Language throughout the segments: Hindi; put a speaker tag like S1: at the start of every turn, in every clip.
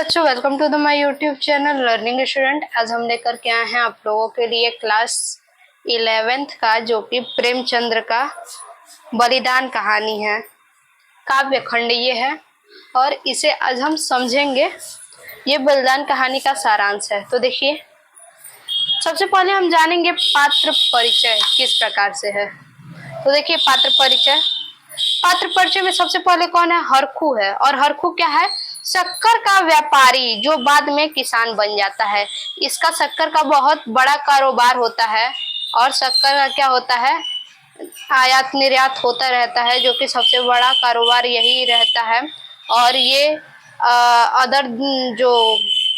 S1: बच्चों, welcome to the my YouTube channel learning student. आज हम लेकर के आए हैं आप लोगों के लिए क्लास 11th का, जो कि प्रेमचंद्र का बलिदान कहानी है, काव्य खंड ये है और इसे आज हम समझेंगे। ये बलिदान कहानी का सारांश है। तो देखिए, सबसे पहले हम जानेंगे पात्र परिचय किस प्रकार से है। तो देखिए, पात्र परिचय में सबसे पहले कौन है? हरखू है। और हरखू क्या है? शक्कर का व्यापारी, जो बाद में किसान बन जाता है। इसका शक्कर का बहुत बड़ा कारोबार होता है और शक्कर का क्या होता है? आयात निर्यात होता रहता है, जो कि सबसे बड़ा कारोबार यही रहता है। और ये अदर जो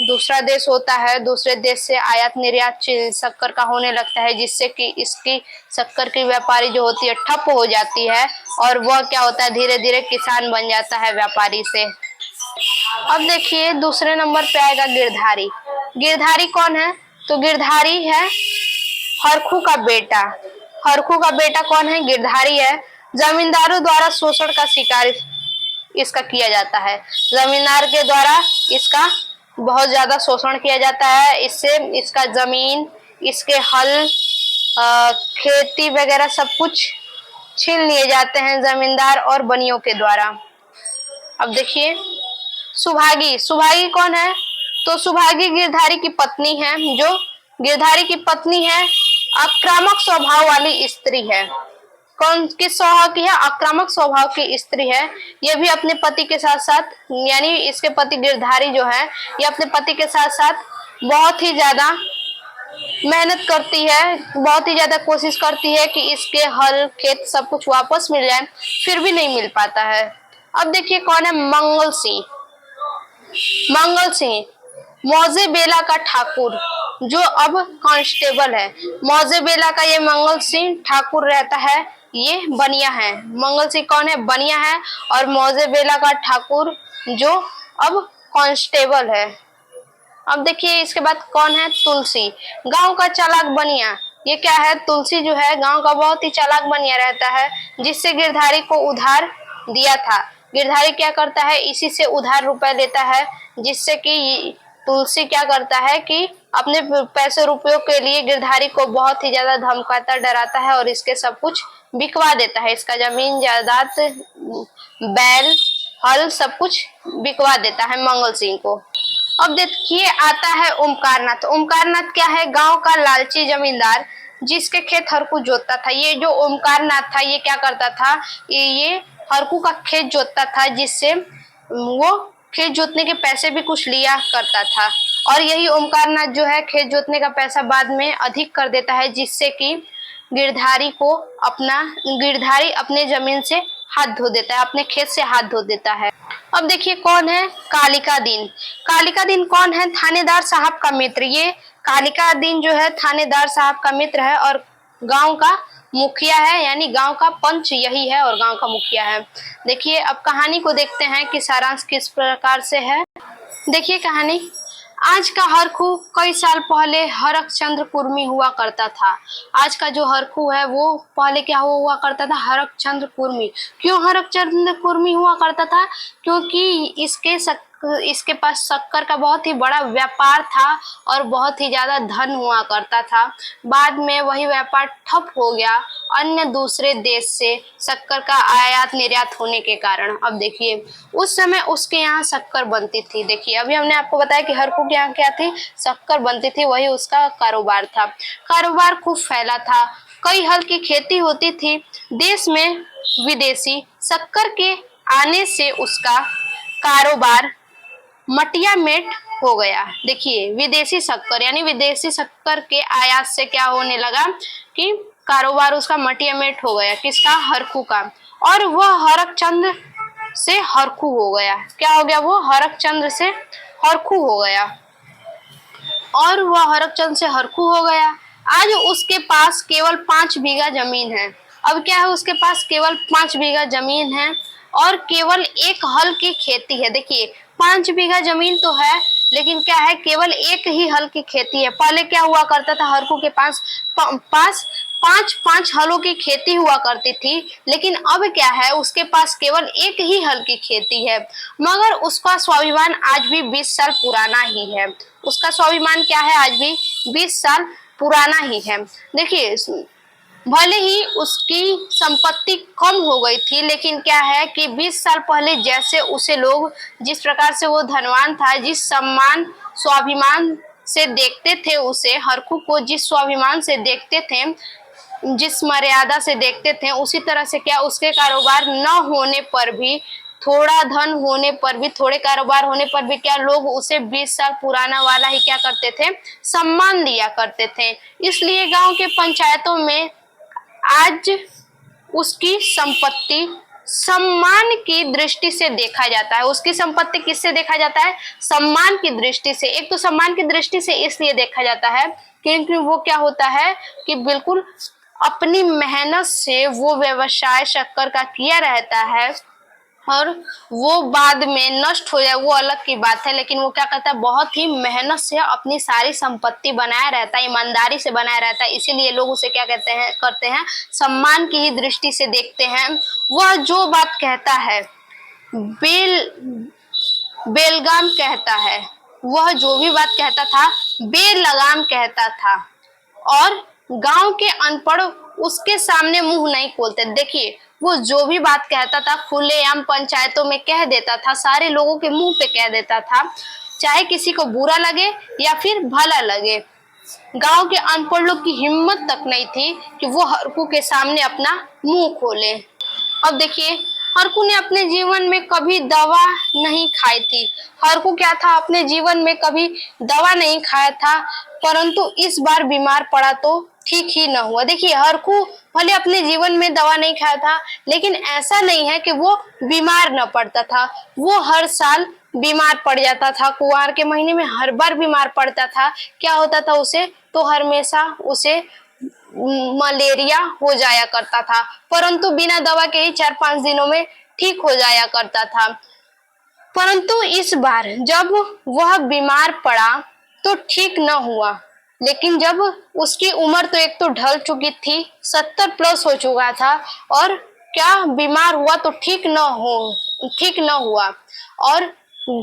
S1: दूसरा देश होता है, दूसरे देश से आयात निर्यात शक्कर का होने लगता है, जिससे कि इसकी शक्कर की व्यापारी जो होती है ठप हो जाती है और वह क्या होता है, धीरे धीरे किसान बन जाता है व्यापारी से। अब देखिए, दूसरे नंबर पे आएगा गिरधारी। गिरधारी कौन है? तो गिरधारी है हरखू का बेटा। हरखू का बेटा कौन है? गिरधारी है। जमींदारों द्वारा शोषण का शिकार इसका किया जाता है। जमींदार के द्वारा इसका बहुत ज्यादा शोषण किया जाता है। इससे इसका जमीन, इसके हल, खेती वगैरह सब कुछ छीन लिए जाते हैं जमींदार और बनियों के द्वारा। अब देखिए, सुभागी। सुभागी कौन है? तो सुभागी गिरधारी की पत्नी है। जो गिरधारी की पत्नी है, आक्रामक स्वभाव वाली स्त्री है। कौन किस स्वभाव की है? आक्रामक स्वभाव की स्त्री है। ये भी अपने पति के साथ साथ, यानी इसके पति गिरधारी जो है, ये अपने पति के साथ साथ बहुत ही ज्यादा मेहनत करती है, बहुत ही ज्यादा कोशिश करती है कि इसके हल, खेत सब कुछ वापस मिल जाए, फिर भी नहीं मिल पाता है। अब देखिए, कौन है? मंगल सिंह। मंगल सिंह मौजे बेला का ठाकुर, जो अब कांस्टेबल है। मौजे बेला का ये मंगल सिंह ठाकुर रहता है, ये बनिया है। मंगल सिंह कौन है? बनिया है। और मौजे बेला का ठाकुर जो अब कांस्टेबल है। अब देखिए, इसके बाद कौन है? तुलसी। गांव का चालाक बनिया। ये क्या है? तुलसी जो है गांव का बहुत ही चालाक बनिया रहता है, जिससे गिरधारी को उधार दिया था। गिरधारी क्या करता है? इसी से उधार रुपए लेता है, जिससे कि तुलसी क्या करता है कि अपने पैसे रुपयों के लिए गिरधारी को बहुत ही ज्यादा धमकाता, डराता है और इसके सब कुछ बिकवा देता है। इसका जमीन जायदाद, बैल, हल सब कुछ बिकवा देता है मंगल सिंह को। अब देखिए, आता है ओमकारनाथ। ओमकारनाथ क्या है? गांव का लालची जमींदार, जिसके खेत हरकू जोतता था। ये जो ओमकारनाथ था, ये क्या करता था? ये हरकू का खेत जोतता था, जिससे वो खेत जोतने के पैसे भी कुछ लिया करता था। और यही ओमकारनाथ जो है खेत जोतने का पैसा बाद में अधिक कर देता है, जिससे कि गिरधारी अपने जमीन से हाथ धो देता है, अपने खेत से हाथ धो देता है। अब देखिए, कौन है? कालिका दीन। कालिका दीन कौन है? थानेदार साहब का मित्र। ये कालिका दीन जो है थानेदार साहब का मित्र है और गांव का मुखिया है, यानी गांव का पंच यही है और गांव का मुखिया है। देखिए, अब कहानी को देखते हैं कि सारांश किस प्रकार से है। देखिए कहानी। आज का हरखू कई साल पहले हरकचंद्र कुर्मी हुआ करता था। आज का जो हरखू है वो पहले क्या हुआ करता था? हरकचंद्र कुर्मी। क्यों हरकचंद्र कुर्मी हुआ करता था? क्योंकि इसके पास शक्कर का बहुत ही बड़ा व्यापार था और बहुत ही ज्यादा धन हुआ करता था। बाद में वही व्यापार ठप हो गया अन्य दूसरे देश से शक्कर का आयात निर्यात होने के कारण। अब देखिए, उस समय उसके यहाँ शक्कर बनती थी। देखिए, अभी हमने आपको बताया कि हरखू के यहाँ क्या थी? शक्कर बनती थी, वही उसका कारोबार था। कारोबार खूब फैला था, कई हल की खेती होती थी। देश में विदेशी शक्कर के आने से उसका कारोबार मटिया मेट हो गया। देखिए, विदेशी शक्कर, यानी विदेशी शक्कर के आयात से क्या होने लगा कि कारोबार उसका मटिया मेट हो गया। किसका? हरखू का। और वह हरकचंद्र से हरखू हो गया। क्या हो गया? वो हरकचंद्र से हरखू हो गया। और वह हरकचंद्र से हरखू हो गया। आज उसके पास केवल 5 बीघा जमीन है। अब क्या है? उसके पास केवल 5 बीघा जमीन है और केवल एक हल की खेती है। देखिए, 5 बीघा जमीन तो है, लेकिन क्या है? केवल एक ही हल की खेती है। पहले क्या हुआ करता था? हरखू के पास 5-5 हलों की खेती हुआ करती थी, लेकिन अब क्या है, उसके पास केवल एक ही हल की खेती है, मगर उसका स्वाभिमान आज भी 20 साल पुराना ही है। उसका स्वाभिमान क्या है, आज भी 20 साल पुराना ही है। देखिए, भले ही उसकी संपत्ति कम हो गई थी, लेकिन क्या है कि 20 साल पहले जैसे उसे लोग, जिस प्रकार से वो धनवान था, जिस सम्मान स्वाभिमान से देखते थे उसे, हरखू को जिस स्वाभिमान से देखते थे, जिस मर्यादा से देखते थे, उसी तरह से क्या उसके कारोबार न होने पर भी, थोड़ा धन होने पर भी, थोड़े कारोबार होने पर भी क्या लोग उसे 20 साल पुराना वाला ही क्या करते थे, सम्मान दिया करते थे। इसलिए गांव के पंचायतों में आज उसकी संपत्ति सम्मान की दृष्टि से देखा जाता है। उसकी संपत्ति किससे देखा जाता है, सम्मान की दृष्टि से। एक तो सम्मान की दृष्टि से इसलिए देखा जाता है क्योंकि वो क्या होता है कि बिल्कुल अपनी मेहनत से वो व्यवसाय शक्कर का किया रहता है, और वो बाद में नष्ट हो जाए वो अलग की बात है, लेकिन वो क्या करता है, बहुत ही मेहनत से अपनी सारी संपत्ति बनाया रहता है, ईमानदारी से बनाया रहता है। इसीलिए लोग उसे क्या कहते हैं, करते हैं, सम्मान की ही दृष्टि से देखते हैं। वह जो बात कहता है, बेलगाम कहता है, वह जो भी बात कहता था बेलगाम कहता था, और गांव के अनपढ़ उसके सामने मुंह नहीं खोलते। देखिए, वो जो भी बात कहता था खुलेआम पंचायतों में कह देता था, सारे लोगों के मुंह पे कह देता था, चाहे किसी को बुरा लगे या फिर भला लगे। गांव के अनपढ़ लोग की हिम्मत तक नहीं थी कि वो हरकू के सामने अपना मुंह खोले। अब देखिए, हरकू ने अपने जीवन में कभी दवा नहीं खाई थी। हरकू क्या था, अपने जीवन में कभी दवा नहीं खाया था, परंतु इस बार बीमार पड़ा तो ठीक ही न हुआ। देखिए, हरकू भले अपने जीवन में दवा नहीं खाया था, लेकिन ऐसा नहीं है कि वो बीमार न पड़ता था। वो हर साल बीमार पड़ जाता था, कुंवार के महीने में हर बार बीमार पड़ता था। क्या होता था उसे, तो हमेशा उसे मलेरिया हो जाया करता था, परंतु बिना दवा के ही 4-5 दिनों में ठीक हो जाया करता था। परंतु इस बार जब वह बीमार पड़ा तो ठीक न हुआ, लेकिन जब उसकी उम्र तो एक तो ढल चुकी थी, 70 प्लस हो चुका था, और क्या बीमार हुआ तो ठीक न हुआ, और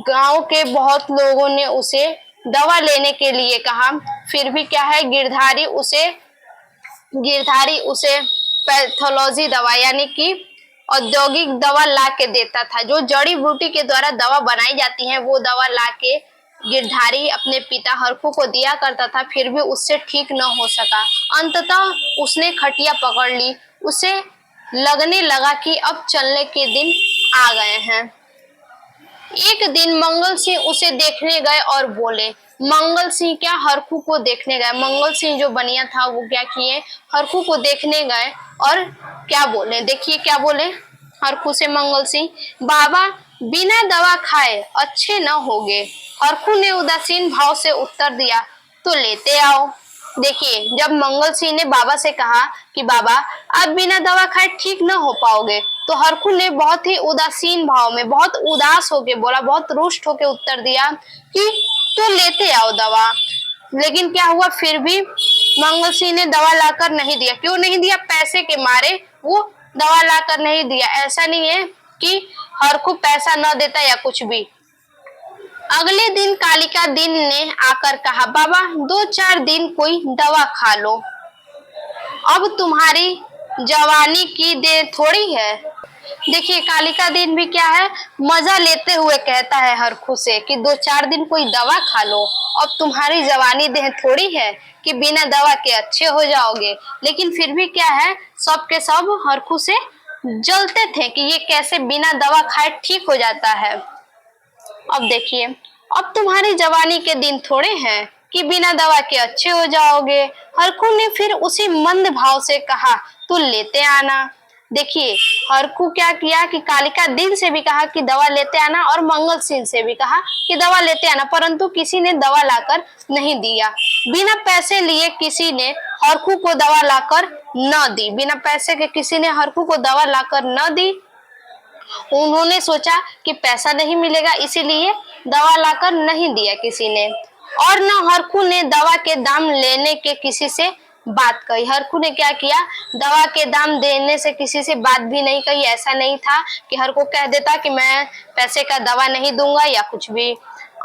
S1: गांव के बहुत लोगों ने उसे दवा लेने के लिए कहा। फिर भी क्या है, गिरधारी उसे पैथोलॉजी दवा यानी कि औद्योगिक दवा ला के देता था। जो जड़ी बूटी के द्वारा दवा बनाई जाती है, वो दवा ला के गिरधारी अपने पिता हरखू को दिया करता था, फिर भी उससे ठीक न हो सका। अंततः उसने खटिया पकड़ ली। उसे लगने लगा कि अब चलने के दिन आ गए हैं। एक दिन मंगल सिंह उसे देखने गए और बोले, मंगल सिंह क्या, हरखू को देखने गए। मंगल सिंह जो बनिया था वो क्या किए, हरखू को देखने गए और क्या बोले, देखिए क्या बोले हरखू से मंगल सिंह, बाबा बिना दवा खाए अच्छे न होगे। हरखू ने उदासीन भाव से उत्तर दिया, तो लेते आओ। देखिए, जब मंगल सिंह ने बाबा से कहा कि बाबा आप बिना दवा खाए ठीक न हो पाओगे, तो हरखू ने बहुत ही उदासीन भाव में, बहुत उदास होके बोला, बहुत रुष्ट होके उत्तर दिया कि तो लेते आओ दवा। लेकिन क्या हुआ, फिर भी मंगल सिंह ने दवा लाकर नहीं दिया। क्यों नहीं दिया, पैसे के मारे वो दवा लाकर नहीं दिया। ऐसा नहीं है कि हरखू पैसा न देता या कुछ भी। अगले दिन कालिका दिन ने आकर कहा, बाबा 2-4 दिन कोई दवा खा लो, अब तुम्हारी जवानी की देर थोड़ी है। देखिए, कालिका दिन भी क्या है, मजा लेते हुए कहता है हरखू से कि 2-4 दिन कोई दवा खा लो, अब तुम्हारी जवानी देह थोड़ी है कि बिना दवा के अच्छे हो जाओगे। लेकिन फिर भी क्या है, सब के सब हरखू से जलते थे कि ये कैसे बिना दवा खाए ठीक हो जाता है। अब देखिए, अब तुम्हारी जवानी के दिन थोड़े हैं कि बिना दवा के अच्छे हो जाओगे। हरखू ने फिर उसी मंद भाव से कहा, तू लेते आना। देखिए, हरखू क्या किया कि कालिका दिन से भी कहा कि दवा लेते आना, और मंगल सिंह से भी कहा कि दवा लेते आना, परंतु किसी ने दवा लाकर नहीं दिया। बिना पैसे लिए किसी ने हरखू को दवा लाकर न दी। बिना पैसे के किसी ने हरखू को दवा लाकर न दी। उन्होंने सोचा कि पैसा नहीं मिलेगा, इसीलिए दवा लाकर नहीं दिया किसी ने, और न हरखू ने दवा के दाम लेने के किसी से बात कही। हरखू ने क्या किया, दवा के दाम देने से किसी से बात भी नहीं कही। ऐसा नहीं था कि हरखू कह देता कि मैं पैसे का दवा नहीं दूंगा या कुछ भी।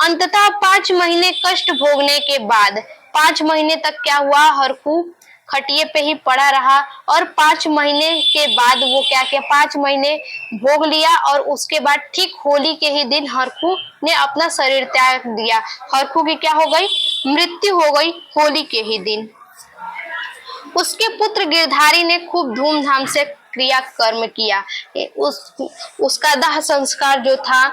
S1: अंततः 5 महीने कष्ट भोगने के बाद, 5 महीने तक क्या हुआ, हरखू खटिए पे ही पड़ा रहा और 5 महीने के बाद वो क्या किया, 5 महीने भोग लिया और उसके बाद ठीक होली के ही दिन हरखू ने अपना शरीर त्याग दिया। हरखू की क्या हो गई, मृत्यु हो गई होली के ही दिन। उसके पुत्र गिरधारी ने खूब धूमधाम से क्रियाकर्म किया। उसका दाह संस्कार जो था,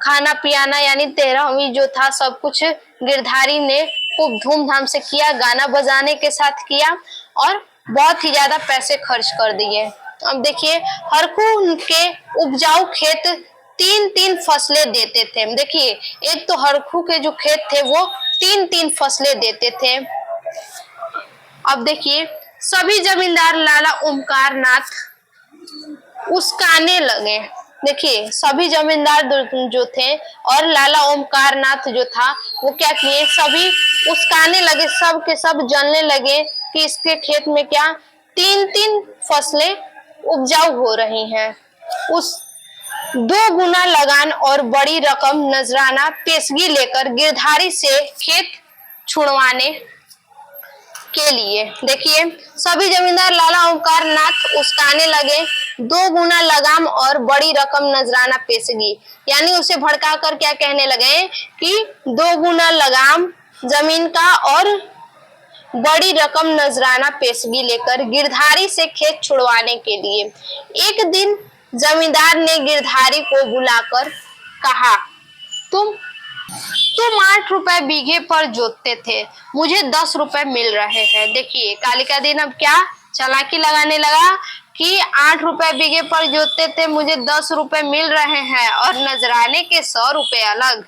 S1: खाना पियाना यानी 13वीं जो था, सब कुछ गिरधारी ने खूब धूमधाम से किया, गाना बजाने के साथ किया और बहुत ही ज्यादा पैसे खर्च कर दिए। अब देखिए, हरखू के उपजाऊ खेत 3-3 फसलें देते थे। देखिए, एक तो हरखू के जो खेत थे वो 3-3 फसलें देते थे। अब देखिए, सभी जमींदार लाला ओमकार नाथ उसकाने लगे। देखिए, सभी जमींदार जो थे और लाला ओमकार नाथ जो था वो क्या किए, सभी उसकाने लगे, सब के सब जानने लगे कि इसके खेत में क्या 3-3 फसलें उपजाऊ हो रही हैं। उस 2 गुना लगान और बड़ी रकम नजराना पेशगी लेकर गिरधारी से खेत छुड़वाने के लिए, देखिए, सभी जमींदार लाला ओमकार नाथ उसकाने लगे। 2 गुना लगाम और बड़ी रकम नजराना पेशगी, यानी उसे भड़का कर क्या कहने लगे कि 2 गुना लगाम जमीन का और बड़ी रकम नजराना पेशगी लेकर गिरधारी से खेत छुड़वाने के लिए। एक दिन जमींदार ने गिरधारी को बुलाकर कहा, तुम 8 रुपए बीघे पर जोतते थे, मुझे 10 रुपए मिल रहे हैं। देखिए, कालिका दिन अब क्या चालाकी लगाने लगा कि 8 रुपए बीघे पर जोतते थे, मुझे 10 रुपए मिल रहे हैं और नजराने के 100 रुपए अलग।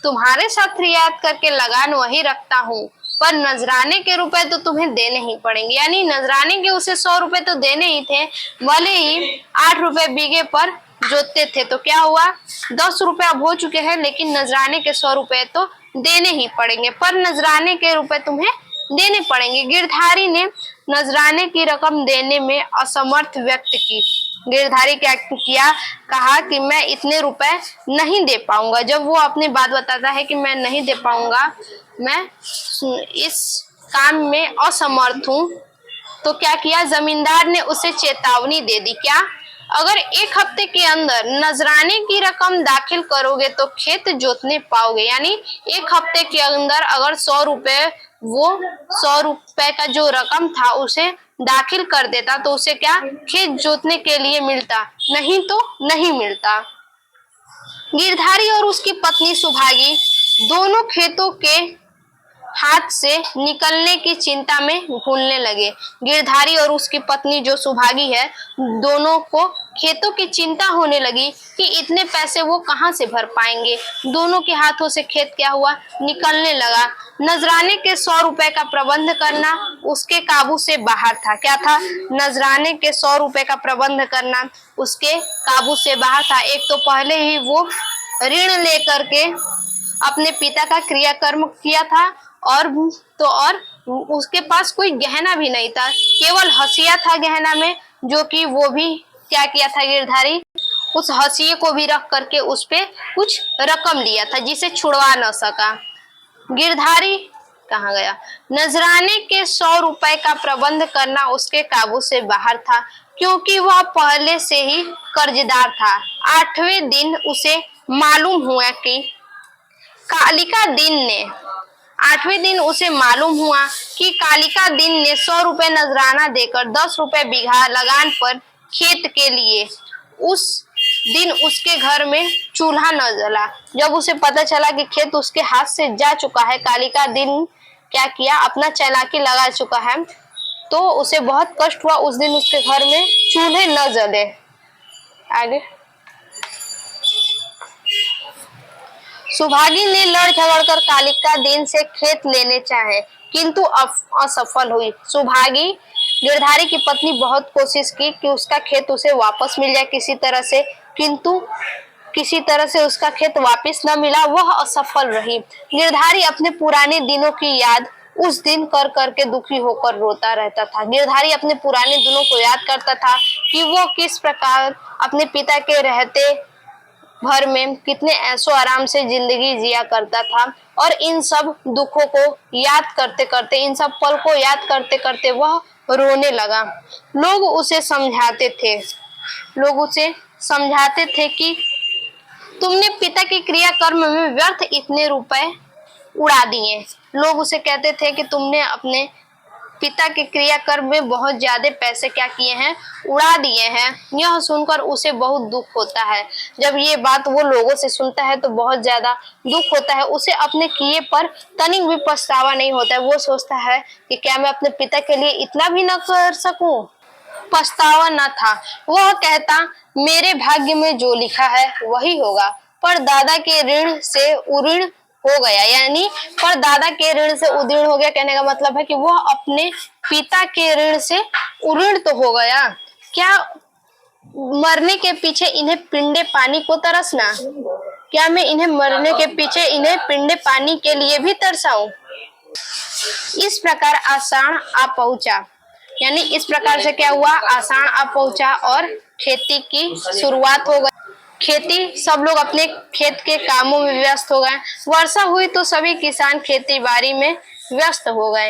S1: तुम्हारे साथ रियायत करके लगान वही रखता हूँ, पर नजराने के रुपए तो तुम्हें देने ही पड़ेंगे। यानी नजराने के उसे 100 रुपए तो देने ही थे, भले ही 8 रुपए बीघे पर जोतते थे। तो क्या हुआ, 10 रुपए अब हो चुके हैं, लेकिन नजराने के 100 रुपए तो देने ही पड़ेंगे, पर नजराने के रुपए तुम्हें देने पड़ेंगे। गिरधारी ने नजराने की रकम देने में असमर्थ व्यक्त की। गिरधारी क्या किया, कहा कि मैं इतने रुपए नहीं दे पाऊंगा। जब वो अपनी बात बताता है कि मैं नहीं दे पाऊंगा, मैं इस काम में असमर्थ हूँ, तो क्या किया, जमींदार ने उसे चेतावनी दे दी। क्या, अगर 1 हफ्ते के अंदर नजराने की रकम दाखिल करोगे तो खेत जोतने पाओगे। यानी 1 हफ्ते के अंदर अगर 100 रुपए, वो 100 रुपए का जो रकम था उसे दाखिल कर देता तो उसे क्या खेत जोतने के लिए मिलता, नहीं तो नहीं मिलता। गिरधारी और उसकी पत्नी सुभागी दोनों खेतों के हाथ से निकलने की चिंता में घुलने लगे। गिरधारी और उसकी पत्नी जो सुभागी है, दोनों को खेतों की चिंता होने लगी कि इतने पैसे वो कहां से भर पाएंगे। दोनों के हाथों से खेत क्या हुआ, निकलने लगा। नजराने के 100 रुपए का प्रबंध करना उसके काबू से बाहर था। क्या था, नजराने के 100 रुपए का प्रबंध करना उसके काबू से बाहर था। एक तो पहले ही वो ऋण लेकर के अपने पिता का क्रियाकर्म किया था और उसके पास कोई गहना भी नहीं था, केवल हसिया था गहना में, जो कि वो भी क्या किया था गिरधारी, उस हसिये को भी रख करके उस पे कुछ रकम लिया था जिसे छुड़वा न सका। गिरधारी कहाँ गया, नजराने के 100 रुपए का प्रबंध करना उसके काबू से बाहर था, क्योंकि वह पहले से ही कर्जदार था। 8वें दिन उसे मालूम हुआ कि कालिका दिन ने 8वें दिन उसे मालूम हुआ कि कालिका दिन ने 100 रुपए नजराना देकर 10 रुपए बीघा लगान पर खेत के लिए। उस दिन उसके घर में चूल्हा न जला। जब उसे पता चला कि खेत उसके हाथ से जा चुका है, कालिका दिन क्या किया, अपना चालाकी लगा चुका है, तो उसे बहुत कष्ट हुआ। उस दिन उसके घर में चूल्हे न जले। आगे, सुभागी ने लड़ झगड़ कर कालिका दिन से खेत लेने चाहे, किंतु असफल हुई। सुभागी गिरधारी की पत्नी बहुत कोशिश की कि उसका खेत उसे वापस मिल जाए किसी तरह से, किंतु किसी तरह से उसका खेत वापस न मिला, वह असफल रही। गिरधारी अपने पुराने दिनों की याद उस दिन कर करके दुखी होकर रोता रहता था। गिरधारी अपने पुराने दिनों को याद करता था कि वो किस प्रकार अपने पिता के रहते भर में कितने ऐशो आराम से जिंदगी जिया करता था, और इन सब दुखों को याद करते करते, इन सब पल को याद करते करते वह रोने लगा। लोग उसे समझाते थे कि तुमने पिता के क्रियाकर्म में व्यर्थ इतने रुपए उड़ा दिए। लोग उसे कहते थे कि तुमने अपने पिता के क्रियाकर्म में बहुत ज्यादा पैसे क्या किए हैं, उड़ा दिए हैं। यह सुनकर उसे बहुत दुख होता है। जब ये बात वो लोगों से सुनता है तो बहुत ज्यादा दुख होता है। उसे अपने किए पर तनिक भी पछतावा नहीं होता है। वो सोचता है कि क्या मैं अपने पिता के लिए इतना भी न कर सकूं। पछतावा न था। वह कहता, मेरे भाग्य में जो लिखा है वही होगा। पर दादा के ऋण से उऋण हो गया, यानी पर दादा के ऋण से उदीर्ण हो गया कहने का मतलब है कि वह अपने पिता के ऋण से उऋण तो हो गया। क्या मरने के पीछे इन्हें पिंडे पानी को तरसना, क्या मैं इन्हें मरने के पीछे इन्हें पिंडे पानी के लिए भी तरसाऊं। इस प्रकार आषाढ़ आ पहुंचा, यानी इस प्रकार से क्या हुआ, आषाढ़ आ पहुंचा और खेती की शुरुआत हो गई। खेती, सब लोग अपने खेत के कामों में व्यस्त हो गए। वर्षा हुई तो सभी किसान खेती बाड़ी में व्यस्त हो गए।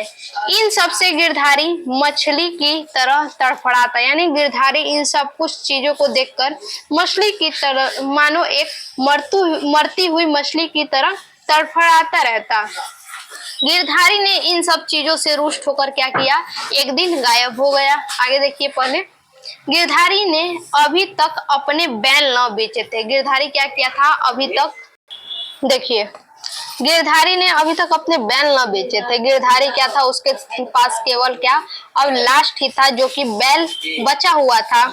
S1: इन सब से गिरधारी मछली की तरह तड़फड़ाता, यानी गिरधारी इन सब कुछ चीजों को देखकर मछली की तरह, मानो एक मरती हुई मछली की तरह तड़फड़ाता रहता। गिरधारी ने इन सब चीजों से रुष्ट होकर क्या किया, एक दिन गायब हो गया। आगे देखिए पहले, गिरधारी ने अभी तक अपने बैल न बेचे थे। गिरधारी क्या किया था अभी तक, देखिए गिरधारी ने अभी तक अपने बैल न बेचे थे। गिरधारी क्या था, उसके पास केवल क्या अब लास्ट ही था जो कि बैल बचा हुआ था।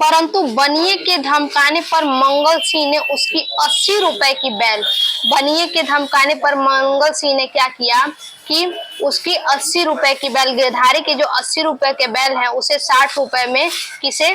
S1: परंतु बनिए के धमकाने पर मंगल सिंह ने उसकी 80 रुपए की बैल, बनिए के धमकाने पर मंगल सिंह ने क्या किया कि उसकी 80 रुपए की बैल, गिरधारी के जो 80 रुपए के बैल है उसे 60 रुपए में किसे,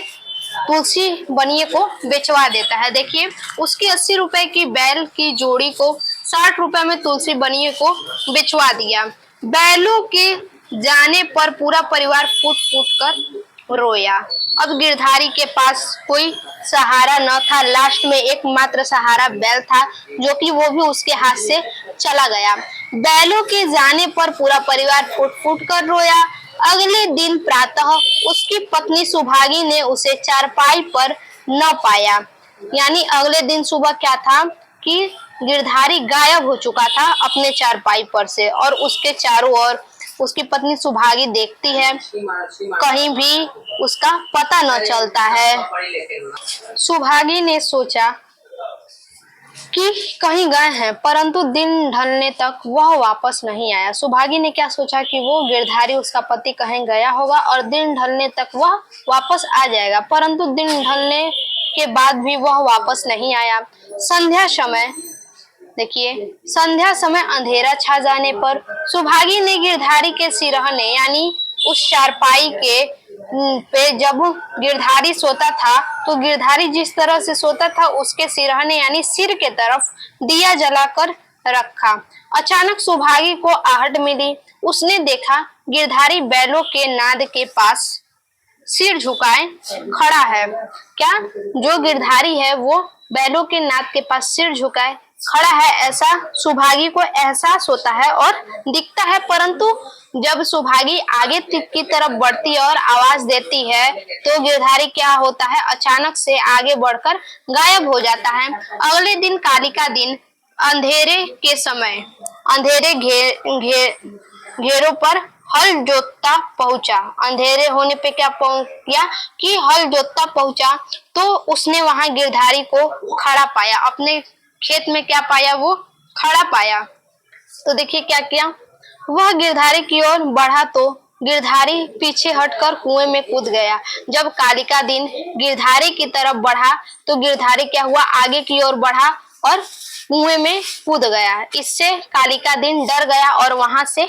S1: तुलसी बनिए को बेचवा देता है। देखिए उसकी 80 रुपए की बैल की जोड़ी को 60 रुपए में तुलसी बनिए को बेचवा दिया। बैलों के जाने पर पूरा परिवार फूट फूट कर रोया। अब गिरधारी के पास कोई सहारा न था। लास्ट में एकमात्र सहारा बैल था, जो कि वो भी उसके हाथ से चला गया। बैलों के जाने पर पूरा परिवार फूट फूट कर रोया। अगले दिन प्रातः उसकी पत्नी सुभागी ने उसे चारपाई पर न पाया, यानी अगले दिन सुबह क्या था कि गिरधारी गायब हो चुका था अपने चारपाई पर से, और उसके चारों ओर उसकी पत्नी सुभागी देखती है, कहीं भी उसका पता न चलता है। सुभागी ने सोचा कि कहीं गए हैं, परंतु दिन ढलने तक वह वापस नहीं आया। सुभागी ने क्या सोचा कि वो गिरधारी, उसका पति कहीं गया होगा और दिन ढलने तक वह वापस आ जाएगा, परंतु दिन ढलने के बाद भी वह वापस नहीं आया। संध्या समय, देखिए संध्या समय अंधेरा छा जाने पर सुभागी ने गिरधारी के सिरहने, यानी उस चारपाई के पे जब गिरधारी सोता था तो गिरधारी जिस तरह से सोता था उसके सिरहने यानी सिर के तरफ दिया जलाकर रखा। अचानक सुभागी को आहट मिली। उसने देखा गिरधारी बैलों के नाद के पास सिर झुकाए खड़ा है। क्या, जो गिरधारी है वो बैलों के नाद के पास सिर झुकाए खड़ा है, ऐसा सुभागी को एहसास होता है और दिखता है। परंतु जब सुभागी आगे की तरफ बढ़ती है और आवाज देती है तो गिरधारी क्या होता है, अचानक से आगे बढ़कर गायब हो जाता है। अगले दिन कालिका दिन अंधेरे के समय अंधेरे घेरों पर हल जोतता पहुंचा। अंधेरे होने पे क्या किया कि हल जोतता पहुंचा तो उसने वहां गिरधारी को खड़ा पाया, अपने खेत में क्या पाया, वो खड़ा पाया। तो देखिए क्या किया, वह गिरधारी की ओर बढ़ा तो गिरधारी पीछे हटकर कुएं में कूद गया। जब कालिका दिन गिरधारी की तरफ बढ़ा तो गिरधारी क्या हुआ, आगे की ओर बढ़ा और कुएं में कूद गया। इससे कालिका दिन डर गया और वहां से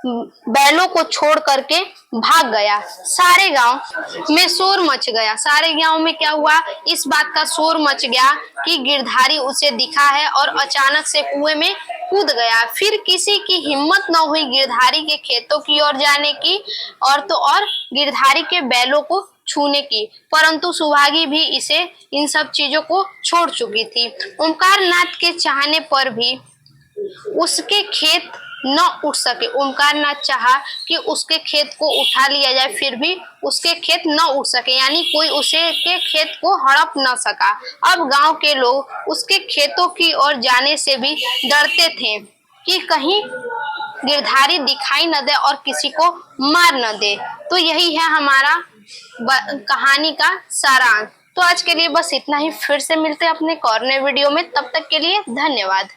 S1: बैलों को छोड़ करके भाग गया। सारे गांव में शोर मच गया। सारे गांव में क्या हुआ, इस बात का शोर मच गया कि गिरधारी उसे दिखा है और अचानक से कुएं में कूद गया। फिर किसी की हिम्मत न हुई गिरधारी के खेतों की ओर जाने की और तो और गिरधारी के बैलों को छूने की, परंतु सुहागी भी इसे इन सब चीजों को छोड़ चुकी थी। ओमकार नाथ के चाहने पर भी उसके खेत न उठ सके। ओमकार नाथ चाहा कि उसके खेत को उठा लिया जाए, फिर भी उसके खेत न उठ सके, यानी कोई उसे के खेत को हड़प न सका। अब गांव के लोग उसके खेतों की ओर जाने से भी डरते थे कि कहीं गिरधारी दिखाई न दे और किसी को मार न दे। तो यही है हमारा कहानी का सारांश। तो आज के लिए बस इतना ही। फिर से मिलते हैं अपने एक और नए वीडियो में। तब तक के लिए धन्यवाद।